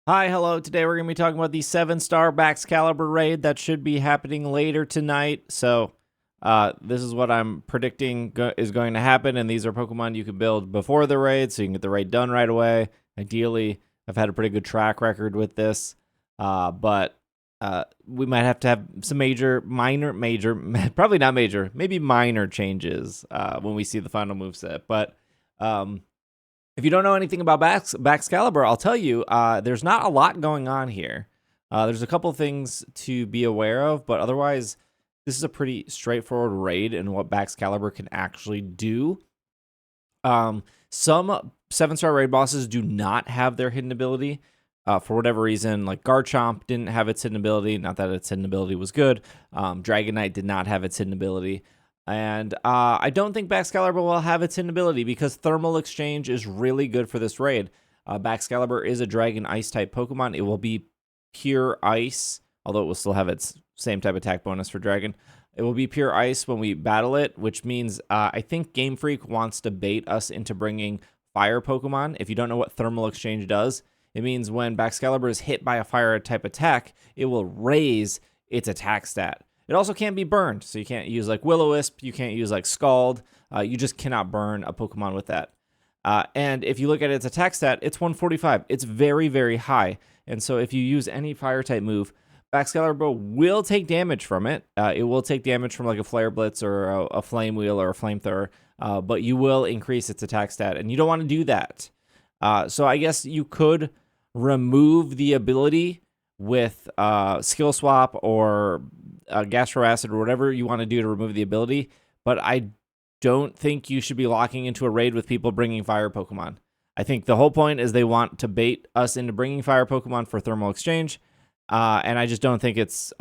Hi, hello. Today we're going to be talking about the 7-star Baxcalibur raid that should be happening later tonight. So, this is what I'm predicting is going to happen, and these are Pokemon you can build before the raid, so you can get the raid done right away. Ideally, I've had a pretty good track record with this, but we might have to have some probably not major, maybe minor changes when we see the final moveset. But if you don't know anything about Baxcalibur, I'll tell you, there's not a lot going on here. There's a couple things to be aware of, but otherwise, this is a pretty straightforward raid in what Baxcalibur can actually do. Some 7-star raid bosses do not have their hidden ability. For whatever reason, like Garchomp didn't have its hidden ability. Not that its hidden ability was good. Dragonite did not have its hidden ability. And I don't think Baxcalibur will have its hidden ability because Thermal Exchange is really good for this raid. Baxcalibur is a Dragon Ice type Pokemon. It will be pure Ice, although it will still have its same type attack bonus for Dragon. It will be pure Ice when we battle it, which means I think Game Freak wants to bait us into bringing Fire Pokemon. If you don't know what Thermal Exchange does, it means when Baxcalibur is hit by a Fire type attack, it will raise its attack stat. It also can't be burned, so you can't use like Will-O-Wisp, you can't use like Scald, you just cannot burn a Pokemon with that. And if you look at its attack stat, it's 145. It's very, very high. And so if you use any Fire-type move, Baxcalibur will take damage from it. It will take damage from like a Flare Blitz or a Flame Wheel or a Flamethrower, but you will increase its attack stat, and you don't want to do that. So I guess you could remove the ability with Skill Swap or Gastro Acid or whatever you want to do to remove the ability, but I don't think you should be locking into a raid with people bringing Fire Pokemon. I think the whole point is they want to bait us into bringing Fire Pokemon for Thermal Exchange, and I just don't think it's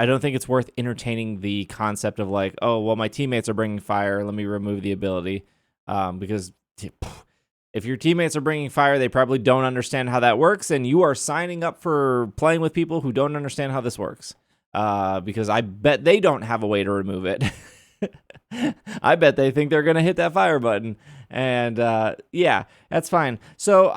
worth entertaining the concept of like, oh well, my teammates are bringing Fire, let me remove the ability, because if your teammates are bringing Fire, they probably don't understand how that works, and you are signing up for playing with people who don't understand how this works. Because I bet they don't have a way to remove it. I bet they think they're going to hit that Fire button. And yeah, that's fine. So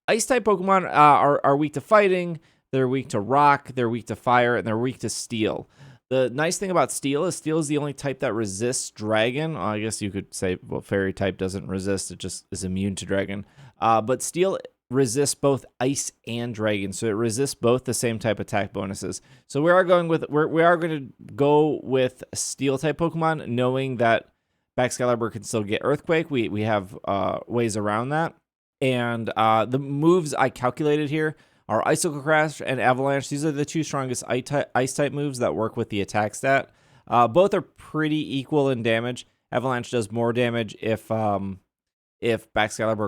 Ice-type Pokemon are weak to fighting, they're weak to Rock, they're weak to Fire, and they're weak to Steel. The nice thing about Steel is the only type that resists Dragon. I guess you could say, well, Fairy type doesn't resist, it just is immune to Dragon. But Steel resists both Ice and Dragon, so it resists both the same type attack bonuses. So we are going to go with Steel type Pokemon, knowing that Baxcalibur can still get Earthquake. We have ways around that, and the moves I calculated here are Icicle Crash and Avalanche. These are the two strongest Ice type moves that work with the attack stat. Both are pretty equal in damage. Avalanche does more damage if Baxcalibur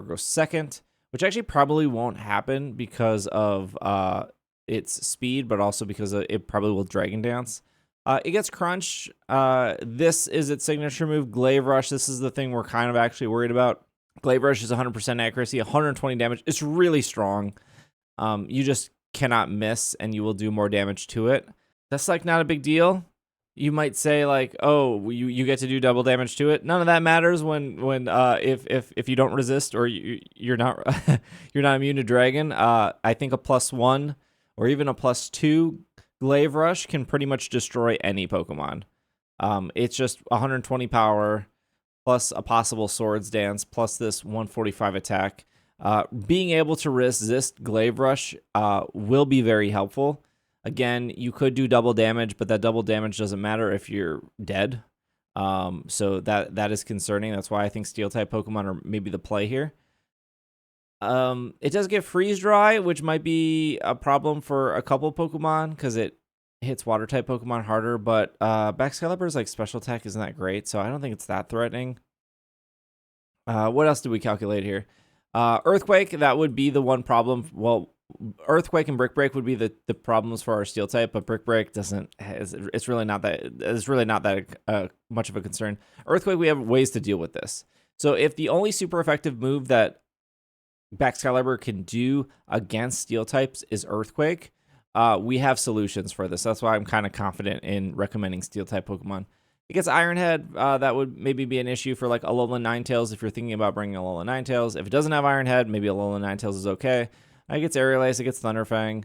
goes second, which actually probably won't happen because of its speed, but also because it probably will Dragon Dance. It gets Crunch. This is its signature move, Glaive Rush. This is the thing we're kind of actually worried about. Glaive Rush is 100% accuracy, 120 damage. It's really strong. You just cannot miss, and you will do more damage to it. That's like not a big deal. You might say like, oh, you get to do double damage to it. None of that matters when if you don't resist or you're not you're not immune to Dragon. I think a +1 or even a +2 Glaive Rush can pretty much destroy any Pokemon. It's just 120 power plus a possible Swords Dance plus this 145 attack. Being able to resist Glaive Rush will be very helpful. Again, you could do double damage, but that double damage doesn't matter if you're dead. So that is concerning. That's why I think Steel-type Pokemon are maybe the play here. It does get Freeze Dry, which might be a problem for a couple Pokemon because it hits Water-type Pokemon harder, but Baxcalibur's like special attack isn't that great, so I don't think it's that threatening. What else did we calculate here? Earthquake, that would be the one problem. Well, Earthquake and Brick Break would be the problems for our Steel type, but Brick Break doesn't. It's really not that much of a concern. Earthquake, we have ways to deal with this. So if the only super effective move that Baxcalibur can do against Steel types is Earthquake, we have solutions for this. That's why I'm kind of confident in recommending Steel type Pokemon. It gets Iron Head. That would maybe be an issue for like Alolan Ninetales if you're thinking about bringing Alolan Ninetales. If it doesn't have Iron Head, maybe Alolan Ninetales is okay. It gets Aerial Ace, it gets Thunderfang.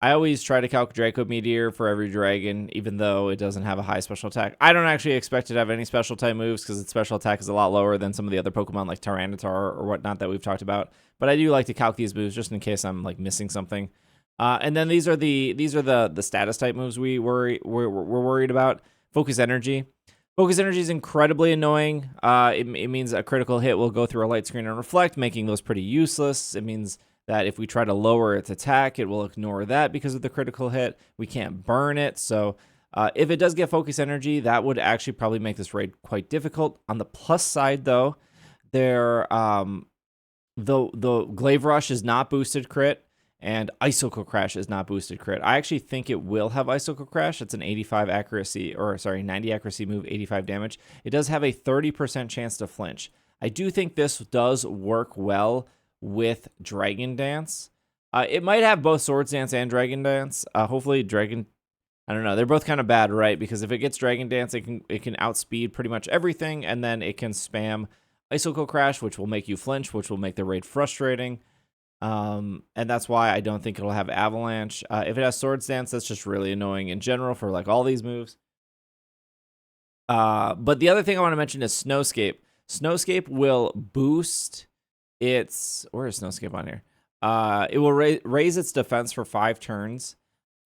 I always try to calc Draco Meteor for every dragon, even though it doesn't have a high special attack. I don't actually expect it to have any special type moves because its special attack is a lot lower than some of the other Pokemon like Tyranitar or whatnot that we've talked about. But I do like to calc these moves just in case I'm like missing something. And then these are the status type moves we're worried about. Focus Energy. Focus Energy is incredibly annoying. It means a critical hit will go through a light screen and reflect, making those pretty useless. It means that if we try to lower its attack, it will ignore that because of the critical hit. We can't burn it. So if it does get Focus Energy, that would actually probably make this raid quite difficult. On the plus side, though, the Glaive Rush is not boosted crit, and Icicle Crash is not boosted crit. I actually think it will have Icicle Crash. It's an 90 accuracy move, 85 damage. It does have a 30% chance to flinch. I do think this does work well with Dragon Dance. It might have both Swords Dance and Dragon Dance. Hopefully Dragon... I don't know. They're both kind of bad, right? Because if it gets Dragon Dance, it can outspeed pretty much everything, and then it can spam Icicle Crash, which will make you flinch, which will make the raid frustrating. And that's why I don't think it'll have Avalanche. If it has Swords Dance, that's just really annoying in general for like all these moves. But the other thing I want to mention is Snowscape. Snowscape will boost its... Where is Snowscape on here? It will raise its defense for 5 turns.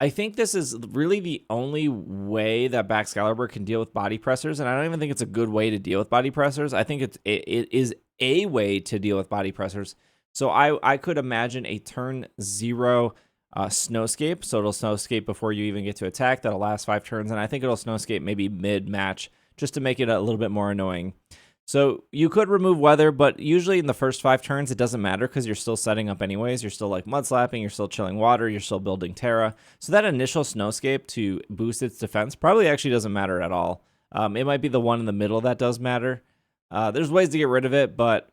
I think this is really the only way that Baxcalibur can deal with body pressers, and I don't even think it's a good way to deal with body pressers. I think it is a way to deal with body pressers. So I could imagine a turn 0 Snowscape, so it'll Snowscape before you even get to attack. That'll last 5 turns, and I think it'll Snowscape maybe mid-match just to make it a little bit more annoying. So you could remove Weather, but usually in the first 5 turns, it doesn't matter because you're still setting up anyways. You're still like Mud Slapping, you're still chilling Water, you're still building Terra. So that initial Snowscape to boost its defense probably actually doesn't matter at all. It might be the one in the middle that does matter. There's ways to get rid of it, but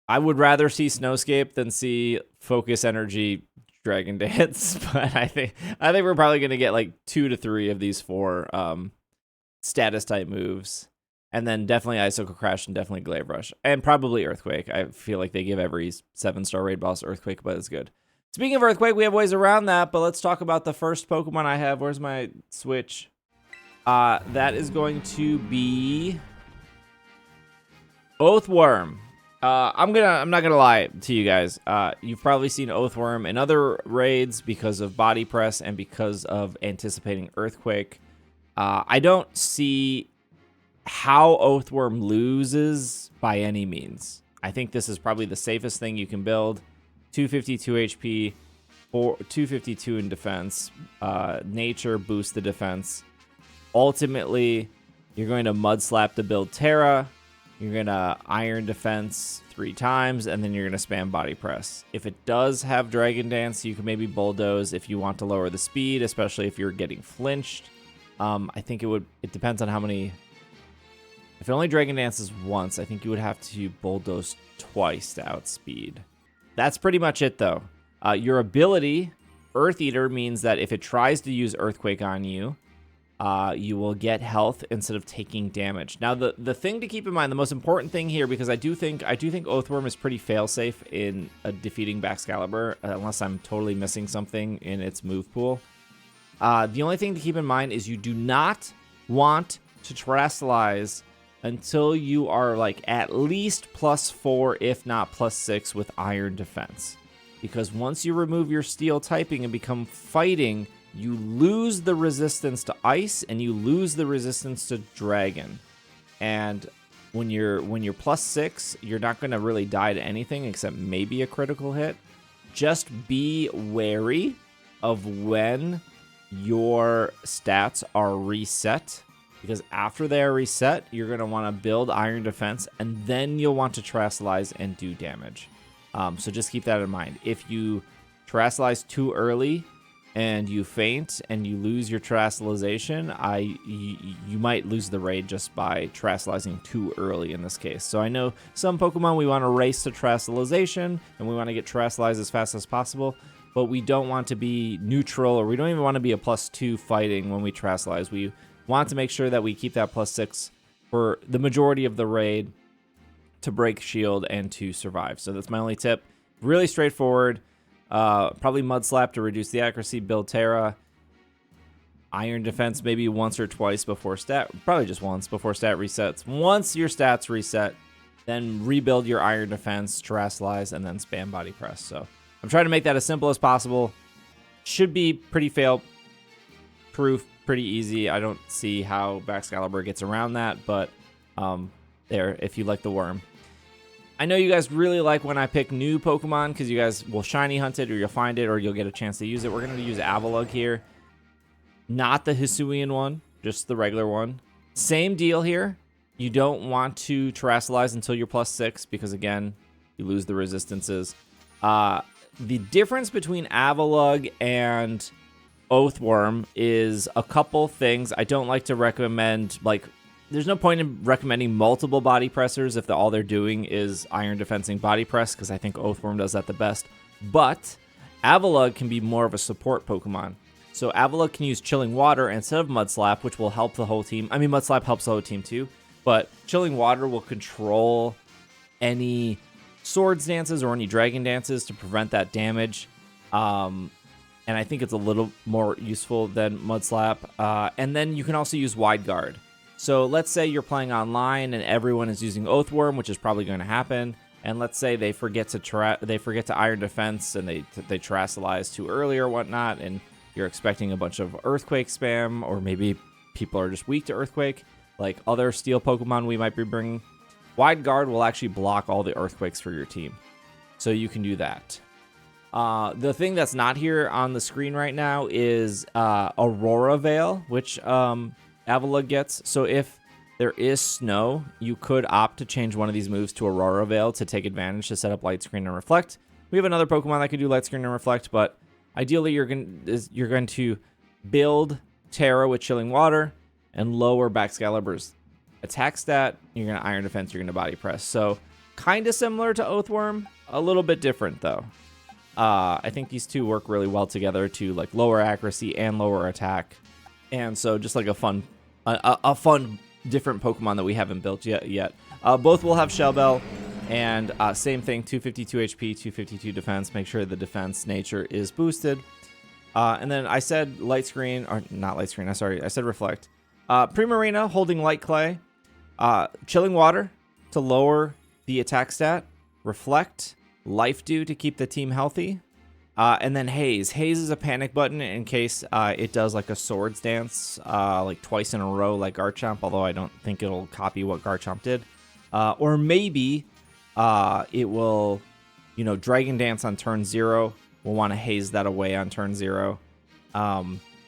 I would rather see Snowscape than see Focus Energy Dragon Dance. But I think we're probably going to get like 2 to 3 of these 4 status type moves. And then definitely Icicle Crash and definitely Glaive Rush. And probably Earthquake. I feel like they give every 7-star raid boss Earthquake, but it's good. Speaking of Earthquake, we have ways around that, but let's talk about the first Pokemon I have. Where's my Switch? That is going to be Oathworm. I'm not gonna lie to you guys. You've probably seen Oathworm in other raids because of body press and because of anticipating Earthquake. I don't see how Oathworm loses by any means. I think this is probably the safest thing you can build. 252 HP, 252 in defense. Nature boosts the defense. Ultimately, you're going to Mud Slap to build Terra. You're going to Iron Defense 3 times, and then you're going to spam Body Press. If it does have Dragon Dance, you can maybe Bulldoze if you want to lower the speed, especially if you're getting flinched. I think it depends on how many... If it only Dragon Dances once, I think you would have to Bulldoze twice to outspeed. That's pretty much it, though. Your ability, Earth Eater, means that if it tries to use Earthquake on you, you will get health instead of taking damage. Now, the thing to keep in mind, the most important thing here, because I do think Oathworm is pretty failsafe in defeating Baxcalibur, unless I'm totally missing something in its move pool. The only thing to keep in mind is you do not want to Terastallize until you are like at least +4, if not +6 with Iron Defense. Because once you remove your Steel typing and become Fighting, you lose the resistance to Ice and you lose the resistance to Dragon. And when you're +6, you're not going to really die to anything except maybe a critical hit. Just be wary of when your stats are reset. Because after they are reset, you're going to want to build Iron Defense, and then you'll want to Terastallize and do damage. So just keep that in mind. If you Terastallize too early and you faint and you lose your Terastallization, you might lose the raid just by Terastallizing too early in this case. So I know some Pokemon we want to race to Terastallization, and we want to get Terastallized as fast as possible, but we don't want to be neutral, or we don't even want to be a +2 fighting when we Terastallize. We want to make sure that we keep that +6 for the majority of the raid to break shield and to survive. So that's my only tip. really straightforward. Probably Mud Slap to reduce the accuracy, build Terra. Iron Defense maybe once or twice before probably just once before stat resets. Once your stats reset, then rebuild your Iron Defense, Terrasilize, and then spam Body Press. So I'm trying to make that as simple as possible. Should be pretty fail-proof, pretty easy. I don't see how Baxcalibur gets around that, but there, if you like the worm. I know you guys really like when I pick new Pokemon because you guys will shiny hunt it, or you'll find it, or you'll get a chance to use it. We're going to use Avalugg here. Not the Hisuian one, just the regular one. Same deal here. You don't want to Terrasilize until you're +6 because, again, you lose the resistances. The difference between Avalugg and Oathworm is a couple things. I don't like to recommend, like, there's no point in recommending multiple body pressers if all they're doing is Iron Defensing Body Press, because I think Oathworm does that the best. But Avalugg can be more of a support Pokemon. So Avalugg can use Chilling Water instead of Mud Slap, which will help the whole team. I mean, Mud Slap helps the whole team too, but Chilling Water will control any Swords Dances or any Dragon Dances to prevent that damage. And I think it's a little more useful than Mud Slap. And then you can also use Wide Guard. So let's say you're playing online and everyone is using Oathworm, which is probably going to happen. And let's say they forget to Iron Defense and they Terrasilize too early or whatnot, and you're expecting a bunch of Earthquake spam, or maybe people are just weak to Earthquake, like other Steel Pokemon we might be bringing. Wide Guard will actually block all the Earthquakes for your team, so you can do that. The thing that's not here on the screen right now is Aurora Veil, which Avalugg gets. So if there is snow, you could opt to change one of these moves to Aurora Veil to take advantage to set up Light Screen and Reflect. We have another Pokemon that could do Light Screen and Reflect, but ideally you're going to build Terra with Chilling Water and lower Baxcalibur's attack stat. You're going to Iron Defense, you're going to Body Press. So kind of similar to Oathworm, a little bit different though. I think these two work really well together to like lower accuracy and lower attack. And so just like a fun different Pokemon that we haven't built yet. Both will have Shell Bell, and same thing, 252 HP, 252 defense. Make sure the defense nature is boosted. And then I said Light Screen, or not Light Screen, I said Reflect. Primarina holding Light Clay. Chilling Water to lower the attack stat. Reflect, Life Dew to keep the team healthy. And then Haze. Haze is a panic button in case it does like a Swords Dance like twice in a row like Garchomp, although I don't think it'll copy what Garchomp did. Or maybe it will, Dragon Dance on turn 0. We'll want to Haze that away on turn 0.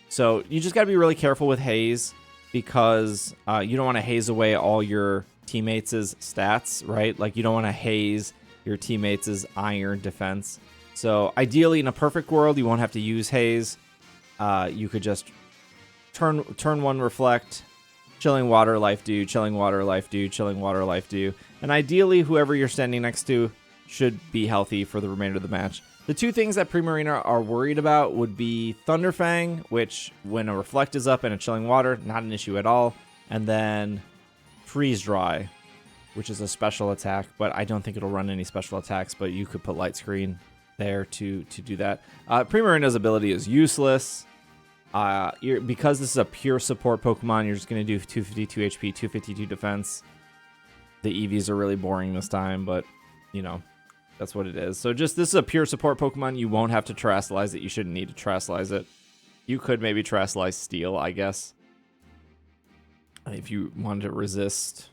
So you just got to be really careful with Haze because you don't want to haze away all your teammates' stats, right? Like you don't want to haze your teammates' Iron Defense. So ideally, in a perfect world, you won't have to use Haze. You could just turn 1 Reflect, Chilling Water, Life Dew, Chilling Water, Life Dew, Chilling Water, Life Dew. And ideally, whoever you're standing next to should be healthy for the remainder of the match. The two things that Primarina are worried about would be Thunderfang, which when a Reflect is up and a Chilling Water, not an issue at all. And then Freeze Dry, which is a special attack, but I don't think it'll run any special attacks, but you could put Light Screen there to do that. Primarina's ability is useless. Because this is a pure support Pokemon, you're just going to do 252 HP, 252 defense. The EVs are really boring this time, but, that's what it is. So this is a pure support Pokemon. You won't have to Terrasilize it. You shouldn't need to Terrasilize it. You could maybe Terrasilize Steel, I guess, if you wanted to resist.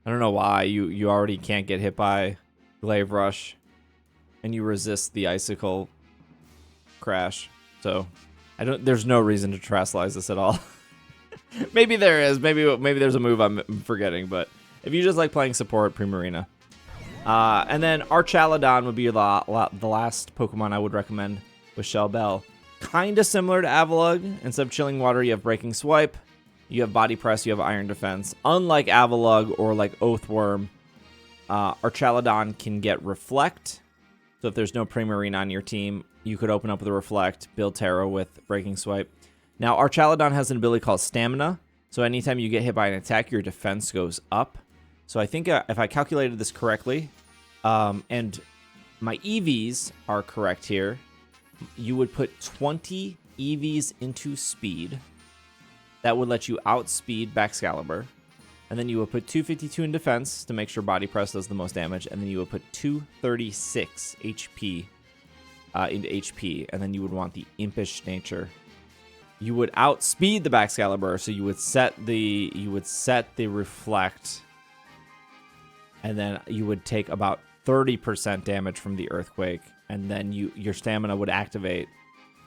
I don't know why. You already can't get hit by Glaive Rush, and you resist the Icicle Crash. So there's no reason to Terrasilize this at all. Maybe there is. Maybe there's a move I'm forgetting, but if you just like playing support, Primarina. And then Archaladon would be the last Pokemon I would recommend with Shell Bell. Kind of similar to Avalugg. Instead of Chilling Water, you have Breaking Swipe. You have Body Press. You have Iron Defense. Unlike Avalugg or like Oathworm, Archaladon can get Reflect. So if there's no Primarina on your team, you could open up with a Reflect, build Terra with Breaking Swipe. Now, Archaladon has an ability called Stamina. So anytime you get hit by an attack, your defense goes up. So I think if I calculated this correctly, and my EVs are correct here. You would put 20 EVs into speed. That would let you outspeed Baxcalibur. And then you would put 252 in defense to make sure body press does the most damage. And then you would put 236 HP into HP. And then you would want the impish nature. You would outspeed the Baxcalibur, so you would set the reflect. And then you would take about 30% damage from the earthquake. And then your stamina would activate.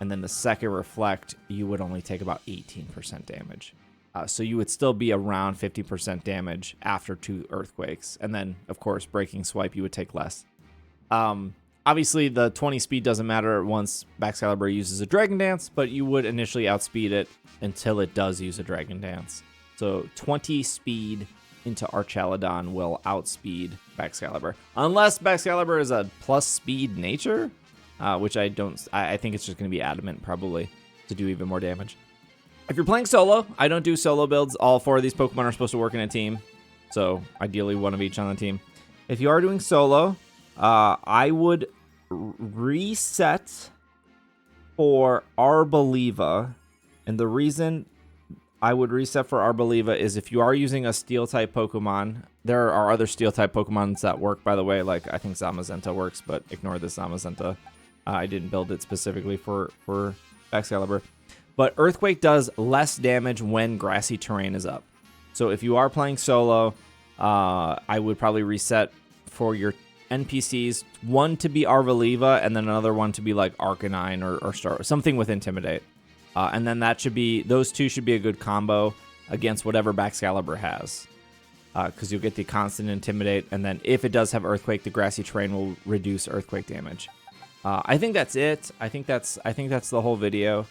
And then the second reflect, you would only take about 18% damage. So you would still be around 50% damage after 2 earthquakes. And then, of course, breaking swipe, you would take less. Obviously, the 20 speed doesn't matter once Baxcalibur uses a Dragon Dance, but you would initially outspeed it until it does use a Dragon Dance. So 20 speed into Archaludon will outspeed Baxcalibur. Unless Baxcalibur is a plus speed nature, which I think it's just going to be adamant probably to do even more damage. If you're playing solo, I don't do solo builds. All 4 of these Pokemon are supposed to work in a team. So ideally 1 of each on the team. If you are doing solo, I would reset for Arboliva. And the reason I would reset for Arboliva is if you are using a Steel-type Pokemon. There are other Steel-type Pokemons that work, by the way. Like, I think Zamazenta works, but ignore this Zamazenta. I didn't build it specifically for Baxcalibur. But Earthquake does less damage when grassy terrain is up. So if you are playing solo, I would probably reset for your NPCs. 1 to be Arboliva, and then another one to be like Arcanine or Star, something with Intimidate. And then those 2 should be a good combo against whatever Baxcalibur has. Because you'll get the constant Intimidate, and then if it does have Earthquake, the grassy terrain will reduce Earthquake damage. I think that's it. I think that's the whole video.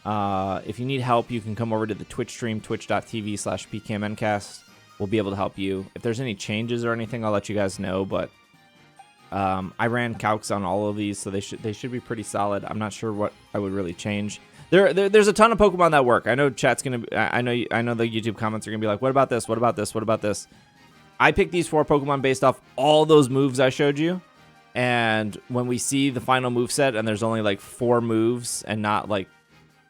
If you need help, you can come over to the Twitch stream, twitch.tv/PKMNcast. We'll be able to help you. If there's any changes or anything, I'll let you guys know. But I ran calcs on all of these, so they should be pretty solid. I'm not sure what I would really change. There's a ton of Pokemon that work. I know chat's gonna. I know the YouTube comments are gonna be like, "What about this? What about this? What about this?" I picked these 4 Pokemon based off all those moves I showed you. And when we see the final moveset and there's only like 4 moves and not like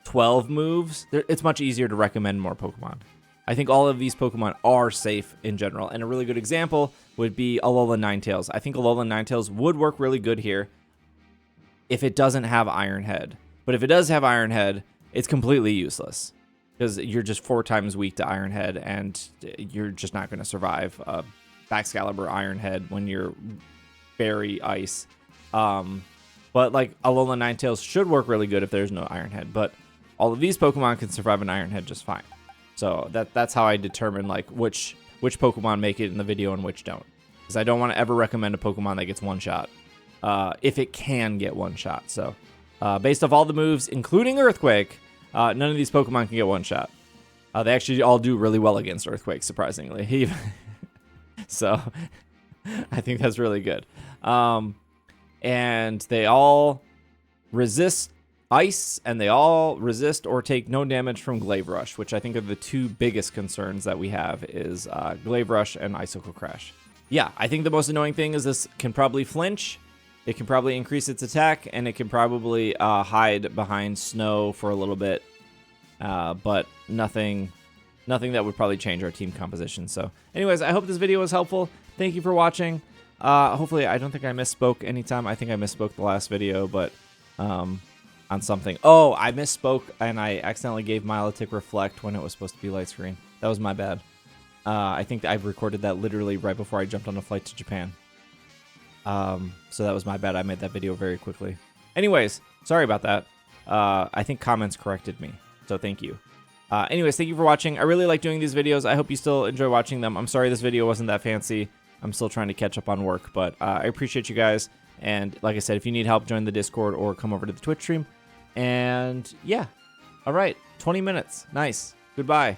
12 moves, it's much easier to recommend more Pokemon. I think all of these Pokemon are safe in general. And a really good example would be Alolan Ninetales. I think Alolan Ninetales would work really good here if it doesn't have Iron Head. But if it does have Iron Head, it's completely useless because you're just 4 times weak to Iron Head and you're just not going to survive Baxcalibur Iron Head when you're Fairy Ice. But like Alolan Ninetales should work really good if there's no Iron Head. But all of these Pokemon can survive an Iron Head just fine. So that's how I determine like which Pokemon make it in the video and which don't. Because I don't want to ever recommend a Pokemon that gets 1 shot. If it can get 1 shot. So based off all the moves, including Earthquake, none of these Pokemon can get 1 shot. They actually all do really well against Earthquake, surprisingly. So I think that's really good. And they all resist ice, and they all resist or take no damage from Glaive Rush, which I think are the 2 biggest concerns that we have is Glaive Rush and Icicle Crash. Yeah, I think the most annoying thing is this can probably flinch, it can probably increase its attack, and it can probably hide behind snow for a little bit, but nothing that would probably change our team composition. So anyways, I hope this video was helpful. Thank you for watching. Hopefully, I don't think I misspoke anytime. I think I misspoke the last video, but on something. Oh, I misspoke, and I accidentally gave Milotic Reflect when it was supposed to be Light Screen. That was my bad. I think I've recorded that literally right before I jumped on a flight to Japan. So that was my bad. I made that video very quickly. Anyways, sorry about that. I think comments corrected me, so thank you. Anyways, thank you for watching. I really like doing these videos. I hope you still enjoy watching them. I'm sorry this video wasn't that fancy. I'm still trying to catch up on work, but I appreciate you guys. And like I said, if you need help, join the Discord or come over to the Twitch stream. And yeah, all right, 20 minutes. Nice. Goodbye.